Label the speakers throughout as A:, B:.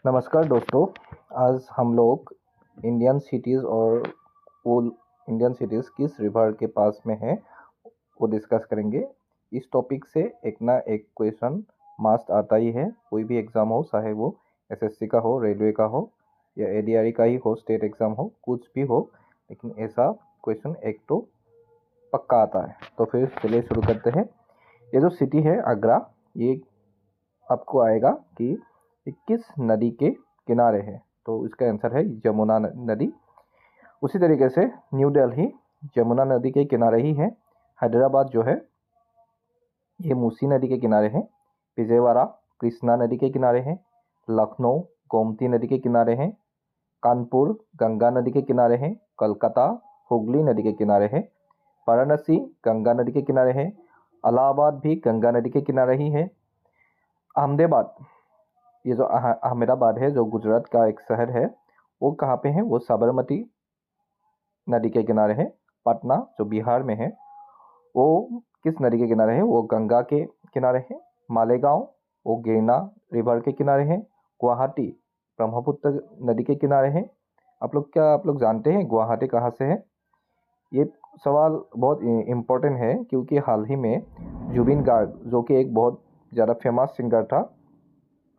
A: नमस्कार दोस्तों। आज हम लोग इंडियन सिटीज़ और वो इंडियन सिटीज़ किस रिवर के पास में है वो डिस्कस करेंगे। इस टॉपिक से एक ना एक क्वेश्चन मस्ट आता ही है। कोई भी एग्ज़ाम हो, चाहे वो एसएससी का हो, रेलवे का हो या एडीआरई का ही हो, स्टेट एग्ज़ाम हो, कुछ भी हो, लेकिन ऐसा क्वेश्चन एक तो पक्का आता है। तो फिर चलिए शुरू करते हैं। ये जो सिटी है आगरा, ये आपको आएगा कि ये किस नदी के किनारे है। तो इसका आंसर है यमुना नदी। उसी तरीके से न्यू दिल्ली यमुना नदी के किनारे ही है। हैदराबाद जो है ये मूसी नदी के किनारे है। विजयवाड़ा कृष्णा नदी के किनारे है। लखनऊ गोमती नदी के किनारे है। कानपुर गंगा नदी के किनारे है। कलकत्ता हुगली नदी के किनारे है। वाराणसी गंगा नदी के किनारे है। इलाहाबाद भी गंगा नदी के किनारे ही है। अहमदाबाद, ये जो अहमदाबाद है, जो गुजरात का एक शहर है, वो कहाँ पे है? वो साबरमती नदी के किनारे है। पटना जो बिहार में है, वो किस नदी के किनारे है? वो गंगा के किनारे है। मालेगांव वो गिरना रिवर के किनारे है। गुवाहाटी ब्रह्मपुत्र नदी के किनारे है। आप लोग जानते हैं गुवाहाटी कहाँ से है? ये सवाल बहुत इम्पोर्टेंट है, क्योंकि हाल ही में जुबिन गार्ग, जो कि एक बहुत ज़्यादा फेमस सिंगर था,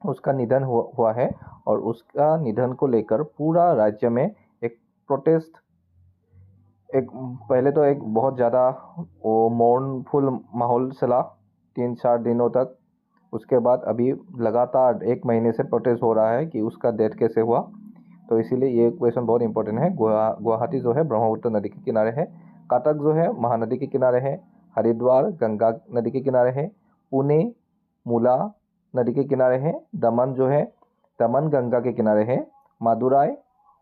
A: उसका निधन हुआ है। और उसका निधन को लेकर पूरा राज्य में एक प्रोटेस्ट, एक पहले तो एक बहुत ज़्यादा वो मौनफुल माहौल चला 3-4 दिनों तक। उसके बाद अभी लगातार 1 महीने से प्रोटेस्ट हो रहा है कि उसका डेथ कैसे हुआ। तो इसीलिए ये क्वेश्चन बहुत इंपॉर्टेंट है। गुवाहाटी जो है ब्रह्मपुत्र नदी के किनारे है। कटक जो है महानदी के किनारे है। हरिद्वार गंगा नदी के किनारे है। पुणे मूला नदी के किनारे है। दमन जो है दमन गंगा के किनारे है। मदुराई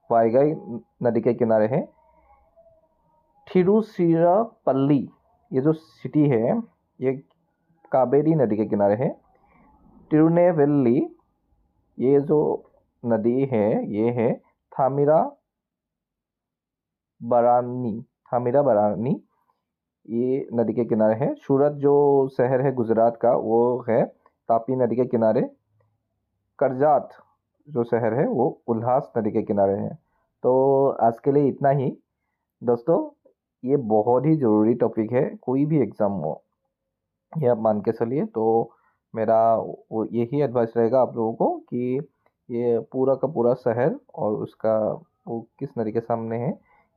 A: वाइगाई नदी के किनारे है। थिरुचिरापल्ली, ये जो सिटी है, ये कावेरी नदी के किनारे है। तिरुनेवेली, ये जो नदी है, ये है थामिराबरानी, ये नदी के किनारे है। सूरत जो शहर है गुजरात का, वो है तापी नदी के किनारे। करजात जो शहर है वो उल्हास नदी के किनारे है। तो आज के लिए इतना ही दोस्तों। ये बहुत ही ज़रूरी टॉपिक है, कोई भी एग्ज़ाम हो, ये आप मान के चलिए। तो मेरा वो यही एडवाइस रहेगा आप लोगों को कि ये पूरा का पूरा शहर और उसका वो किस नदी के सामने है,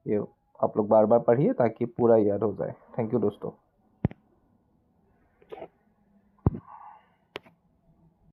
A: ये आप लोग बार बार पढ़िए ताकि पूरा याद हो जाए। थैंक यू दोस्तों।